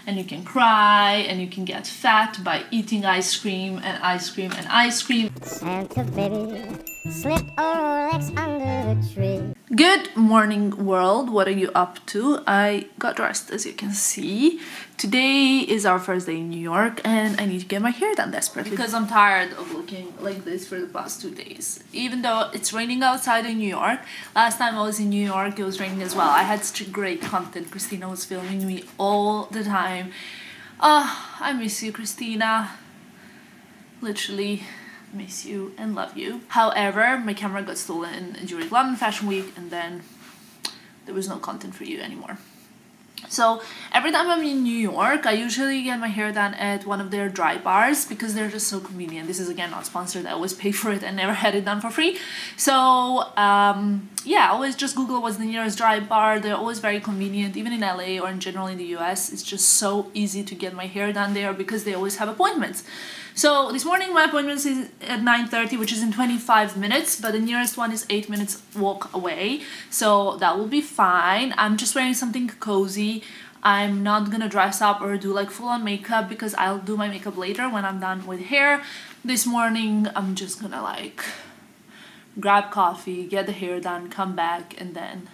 and you can cry, and you can get fat by eating ice cream and ice cream and ice cream. Santa baby, slip a Rolex under the tree. Good morning, world. What are you up to? I got dressed, as you can see. Today is our first day in New York, and I need to get my hair done desperately because I'm tired of looking like this for the past 2 days. Even though it's raining outside in New York, last time I was in New York, it was raining as well. I had such great content. Christina was filming me all the time. I miss you, Christina. Literally miss you and love you. However, my camera got stolen during London Fashion Week, and then there was no content for you anymore. So every time I'm in New York, I usually get my hair done at one of their dry bars because they're just so convenient. This is again not sponsored. I always pay for it and never had it done for free. So yeah, I always just Google what's the nearest dry bar. They're always very convenient, even in LA or in general in the US. It's just so easy to get my hair done there because they always have appointments. So this morning my appointment is at 9:30, which is in 25 minutes, but the nearest one is 8 minutes walk away. So that will be fine. I'm just wearing something cozy. I'm not gonna dress up or do like full on makeup because I'll do my makeup later when I'm done with hair. This morning I'm just gonna like grab coffee, get the hair done, come back, and then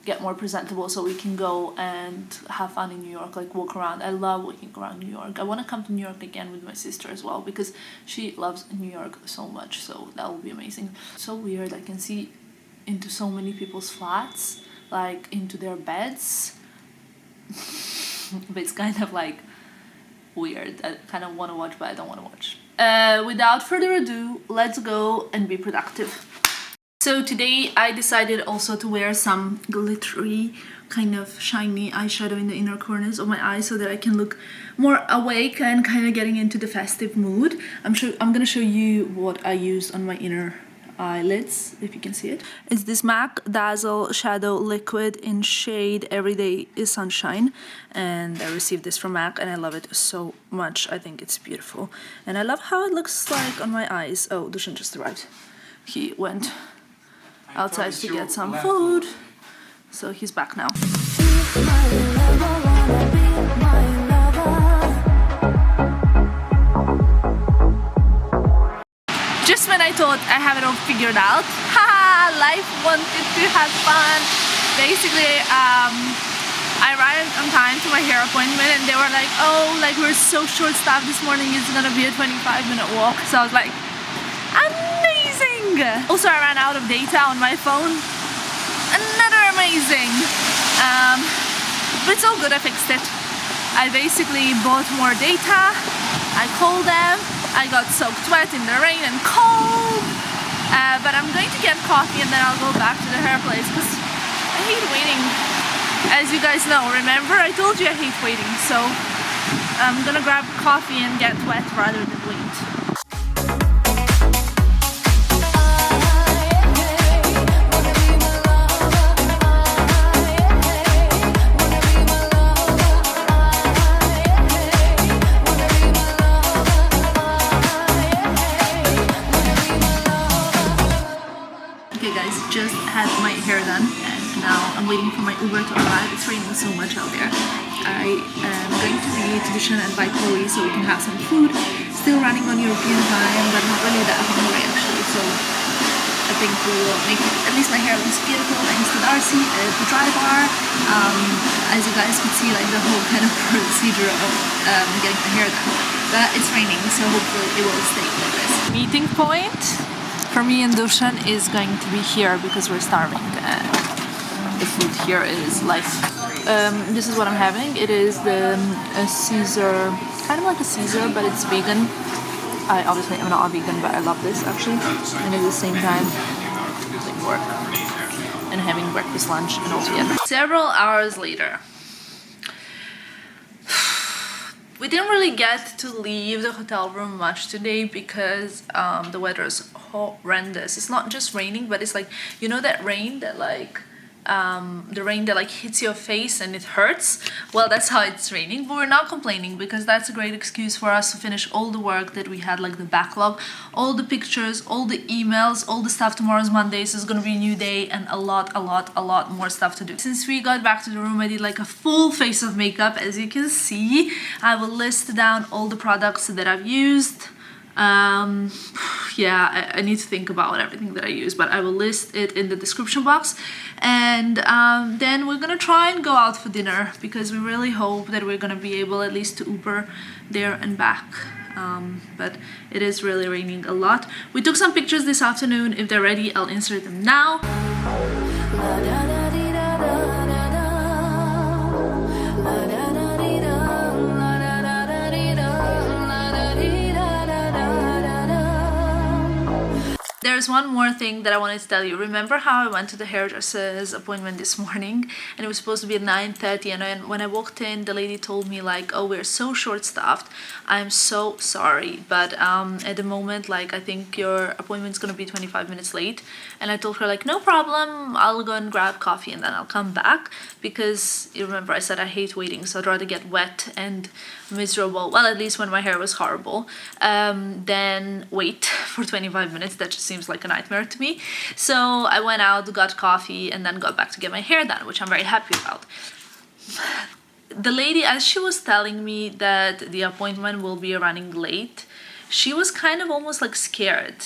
get more presentable so we can go and have fun in New York, like walk around. I love walking around New York. I want to come to New York again with my sister as well because she loves New York so much, so that will be amazing. So weird, I can see into so many people's flats, like into their beds. But it's kind of like weird. I kind of want to watch, but I don't want to watch. Without further ado, let's go and be productive. So today I decided also to wear some glittery, kind of shiny eyeshadow in the inner corners of my eyes so that I can look more awake and kind of getting into the festive mood. I'm gonna show you what I used on my inner eyelids, if you can see it. It's this MAC Dazzle Shadow Liquid in shade Everyday is Sunshine, and I received this from MAC and I love it so much. I think it's beautiful and I love how it looks like on my eyes. Oh, Dusan just arrived. He went outside to get some food, so he's back now. Just when I thought I have it all figured out, haha, life wanted to have fun. Basically, I arrived on time to my hair appointment and they were like, oh, like we're so short-staffed this morning, it's gonna be a 25-minute walk. So I was like, amazing! Also, I ran out of data on my phone. Another amazing. But it's all good, I fixed it. I basically bought more data. I called them. I got soaked wet in the rain and cold. But I'm going to get coffee and then I'll go back to the hair place because I hate waiting. As you guys know, remember I told you I hate waiting. So I'm gonna grab coffee and get wet rather than wait. Just had my hair done and now I'm waiting for my Uber to arrive. It's raining so much out there. I am going to meet Dusan and I so we can have some food. Still running on European time, but not really that hungry actually, so I think we will make it. At least my hair looks beautiful thanks to Darcy at the dry bar. As you guys could see, like the whole kind of procedure of getting my hair done. But it's raining, so hopefully it will stay like this. Meeting point for me and Dusan is going to be here because we're starving and the food here is life. This is what I'm having. It is a Caesar, kind of like a Caesar, but it's vegan. I obviously am not a vegan, but I love this actually. And at the same time, like work and having breakfast, lunch, and also yeah. Several hours later. We didn't really get to leave the hotel room much today because the weather is horrendous. It's not just raining, but it's like, you know that rain that like the rain that like hits your face and it hurts. Well, that's how it's raining, but we're not complaining because that's a great excuse for us to finish all the work that we had, like the backlog, all the pictures, all the emails, all the stuff. Tomorrow's Monday, so it's gonna be a new day and a lot more stuff to do. Since we got back to the room, I did like a full face of makeup. As you can see, I will list down all the products that I've used. Yeah, I need to think about everything that I use, but I will list it in the description box. And then we're gonna try and go out for dinner because we really hope that we're gonna be able at least to Uber there and back. But it is really raining a lot. We took some pictures this afternoon. If they're ready, I'll insert them now. There's one more thing that I wanted to tell you. Remember how I went to the hairdresser's appointment this morning and it was supposed to be at 9:30, and when I walked in, the lady told me like, oh, we're so short-staffed. I'm so sorry, but at the moment, like, I think your appointment's gonna be 25 minutes late. And I told her like, no problem, I'll go and grab coffee and then I'll come back, because you remember I said I hate waiting, so I'd rather get wet and miserable, well, at least when my hair was horrible, than wait for 25 minutes. That just seems like a nightmare to me. So I went out, got coffee, and then got back to get my hair done, which I'm very happy about. The lady, as she was telling me that the appointment will be running late, she was kind of almost like scared,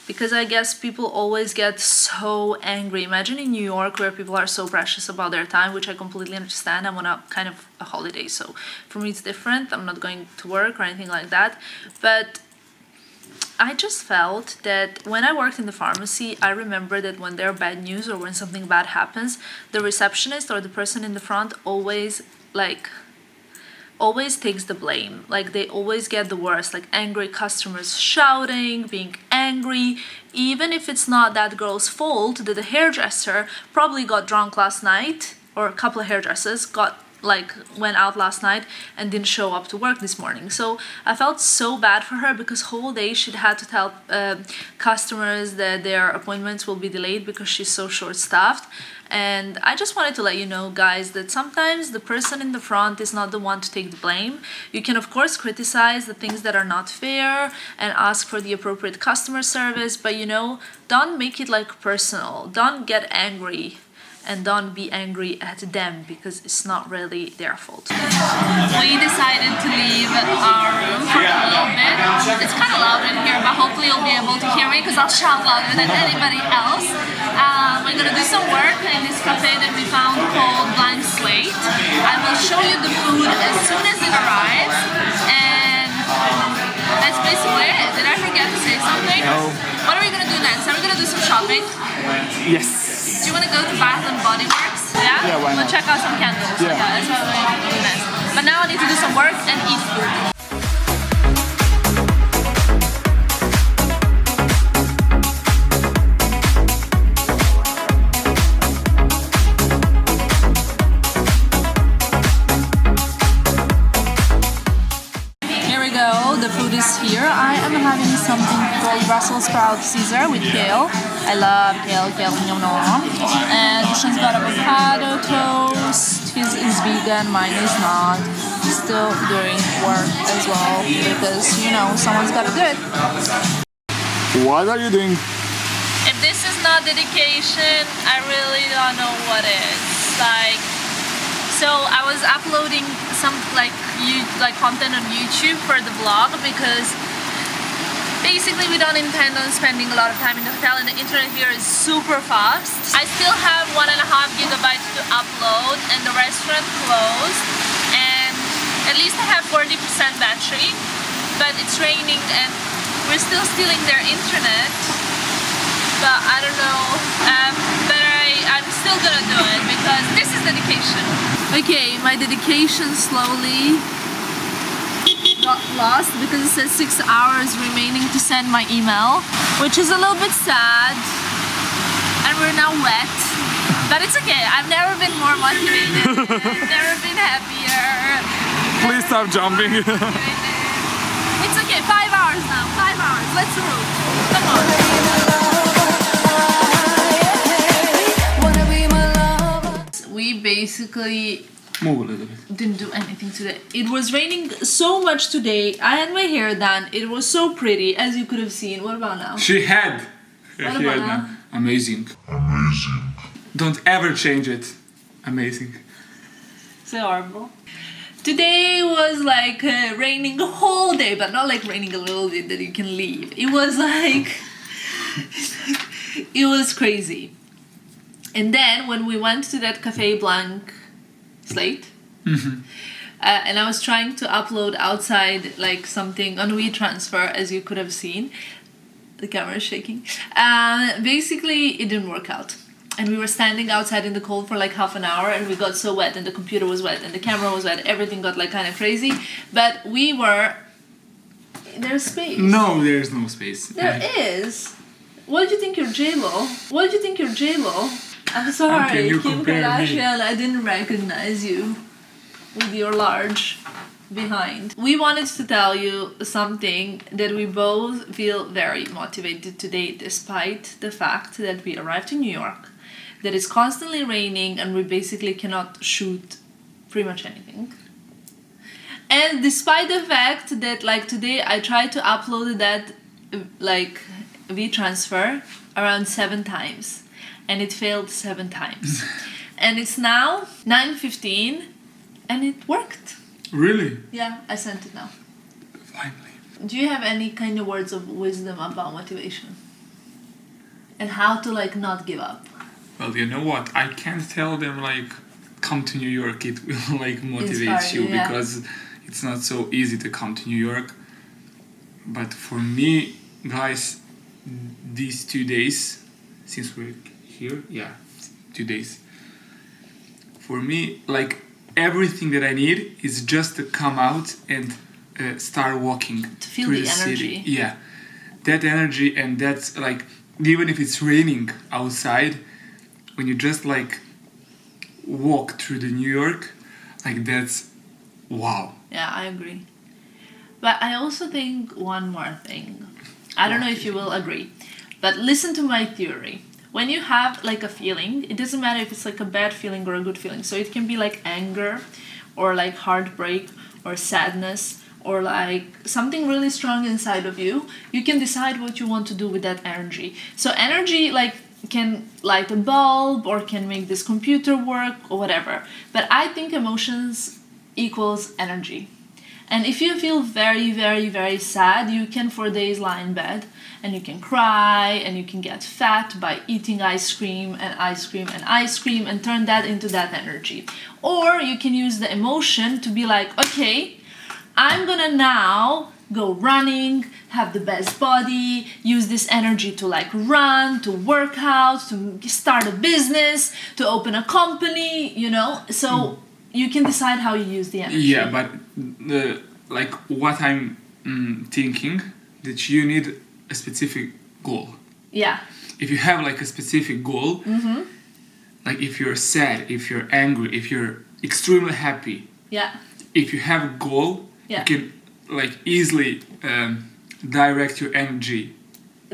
because I guess people always get so angry. Imagine in New York, where people are so precious about their time, which I completely understand. I'm on a kind of a holiday, so for me it's different. I'm not going to work or anything like that. But I just felt that when I worked in the pharmacy, I remember that when there are bad news or when something bad happens, the receptionist or the person in the front always takes the blame. Like, they always get the worst, like angry customers shouting, being angry, even if it's not that girl's fault, that the hairdresser probably got drunk last night, or a couple of hairdressers went out last night and didn't show up to work this morning. So I felt so bad for her, because whole day she had to tell customers that their appointments will be delayed because she's so short-staffed. And I just wanted to let you know, guys, that sometimes the person in the front is not the one to take the blame. You can of course criticize the things that are not fair and ask for the appropriate customer service, but you know, don't make it like personal. Don't get angry. And don't be angry at them, because it's not really their fault. We decided to leave our room for a little bit. It's kind of loud in here, but hopefully you'll be able to hear me, because I'll shout louder than anybody else. We're gonna do some work in this cafe that we found called Blind Slate. I will show you the food as soon as it arrives, and that's basically it. Did I forget to say something? No. What are we gonna do next? Are we gonna do some shopping? Yes. Do you want to go to Bath and Body Works? Yeah? Yeah, why not? We'll check out some candles. Yeah. That's what we're going to do next. But now I need to do some work and eat food. The food is here. I am having something called Brussels sprout Caesar with kale. I love kale, and Dushan's got avocado toast. His is vegan, mine is not. Still doing work as well, because you know, someone's gotta do it. What are you doing? If this is not dedication, I really don't know what is. Like, so I was uploading some content on YouTube for the vlog, because basically we don't intend on spending a lot of time in the hotel, and the internet here is super fast. I still have 1.5 gigabytes to upload, and the restaurant closed, and at least I have 40% battery, but it's raining and we're still stealing their internet. But I don't know, but I'm still gonna do it, because this is dedication. Okay, my dedication slowly got lost, because it says 6 hours remaining to send my email, which is a little bit sad, and we're now wet, but it's okay. I've never been more motivated, never been happier. Please stop jumping. It's okay, 5 hours now, 5 hours, let's root. Come on. basically Move a little bit. didn't do anything today. It was raining so much today. I had my hair done. It was so pretty, as you could have seen. What about now? She had. What about now? Amazing. Amazing. Don't ever change it. Amazing. So horrible. Today was like raining the whole day, but not like raining a little bit that you can leave. It was like, it was crazy. And then when we went to that Cafe Blanc Slate, and I was trying to upload outside like something on WeTransfer, as you could have seen. The camera is shaking. Basically, it didn't work out. And we were standing outside in the cold for like half an hour, and we got so wet, and the computer was wet, and the camera was wet. Everything got like kind of crazy. But we were... There's space. No, there's no space. There is. What did you think you're J-Lo? What did you think you're J-Lo? I'm sorry, How can you Kim compare me? Kardashian, I didn't recognize you with your large behind. We wanted to tell you something that we both feel very motivated today, despite the fact that we arrived in New York, that it's constantly raining and we basically cannot shoot pretty much anything. And despite the fact that like today I tried to upload that like WeTransfer around 7 times and it failed 7 times. And it's now 9:15 and it worked. Really? Yeah, I sent it now. Finally. Do you have any kind of words of wisdom about motivation? And how to like not give up? Well, you know what? I can't tell them like come to New York. It will like motivate Inspire you you, yeah. because it's not so easy to come to New York. But for me, guys, these 2 days since we're here, 2 days. For me, like everything that I need is just to come out and start walking To feel through the energy. city. Yeah, that energy, and that's like even if it's raining outside, when you just like walk through the New York, like that's wow. Yeah, I agree. But I also think one more thing. I don't know if you will agree, but listen to my theory. When you have like a feeling, it doesn't matter if it's like a bad feeling or a good feeling. So it can be like anger or like heartbreak or sadness or like something really strong inside of you. You can decide what you want to do with that energy. So energy like can light a bulb or can make this computer work or whatever. But I think emotions equals energy. And if you feel very, very, very sad, you can for days lie in bed and you can cry and you can get fat by eating ice cream and ice cream and ice cream and turn that into that energy. Or you can use the emotion to be like, okay, I'm gonna now go running, have the best body, use this energy to like run, to work out, to start a business, to open a company, you know? So you can decide how you use the energy. Yeah, but like what I'm thinking, that you need a specific goal. Yeah. If you have like a specific goal, like if you're sad, if you're angry, if you're extremely happy, Yeah. if you have a goal, Yeah. you can like easily direct your energy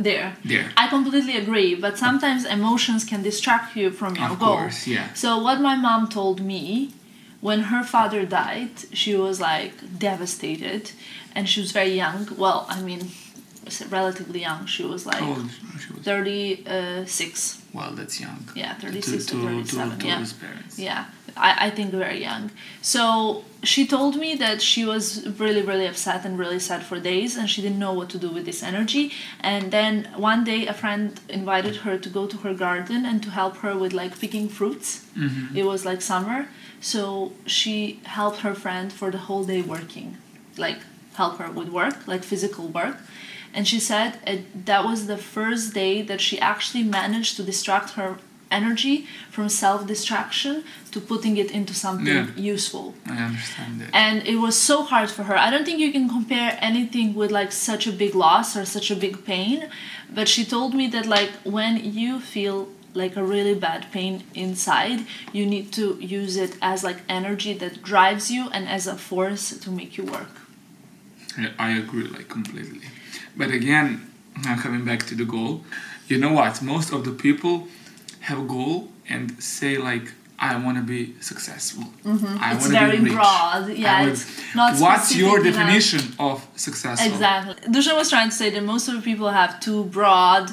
There. there. I completely agree, but sometimes emotions can distract you from your Of goal. course, yeah. So what my mom told me, when her father died, she was like devastated, and she was very young. Well, I mean, relatively young. She was like How old she was? 36. Well, that's young. Yeah, 36 to 37. To Yeah. his parents. Yeah, I think very young. So she told me that she was really, really upset and really sad for days, and she didn't know what to do with this energy. And then one day a friend invited her to go to her garden and to help her with like picking fruits. It was like summer. So she helped her friend for the whole day working, like help her with work, like physical work. And she said that was the first day that she actually managed to distract her energy from self-distraction to putting it into something useful. I understand that. And it was so hard for her. I don't think you can compare anything with like such a big loss or such a big pain. But she told me that like when you feel like a really bad pain inside, you need to use it as like energy that drives you and as a force to make you work. I agree like completely. But again, now coming back to the goal, you know what? Most of the people have a goal and say like, I want to be successful. It's very be rich. broad. Yeah, it's not What's your specific enough. definition of successful? Exactly. Dusan was trying to say that most of the people have too broad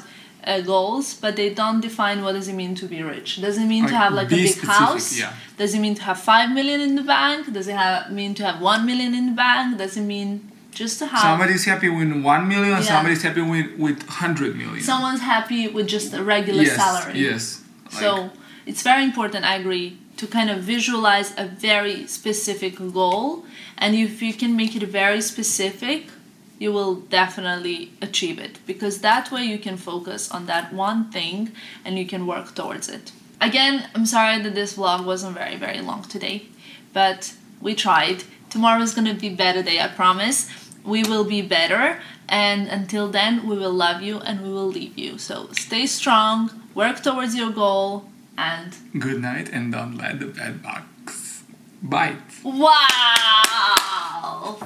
goals, but they don't define what does it mean to be rich. Does it mean to have like a big house? Yeah. Does it mean to have 5 million in the bank? Does it mean to have 1 million in the bank? Does it mean just to have... Somebody's happy with 1 million, Yeah. somebody's happy with 100 million. Someone's happy with just a regular salary. Yes. So it's very important, I agree, to kind of visualize a very specific goal. And if you can make it very specific, you will definitely achieve it. Because that way you can focus on that one thing and you can work towards it. Again, I'm sorry that this vlog wasn't very, very long today. But we tried. Tomorrow is going to be a better day, I promise. We will be better. And until then, we will love you and we will leave you. So stay strong, work towards your goal, and... Good night, and don't let the bed bugs bite. Wow!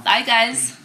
Bye, guys.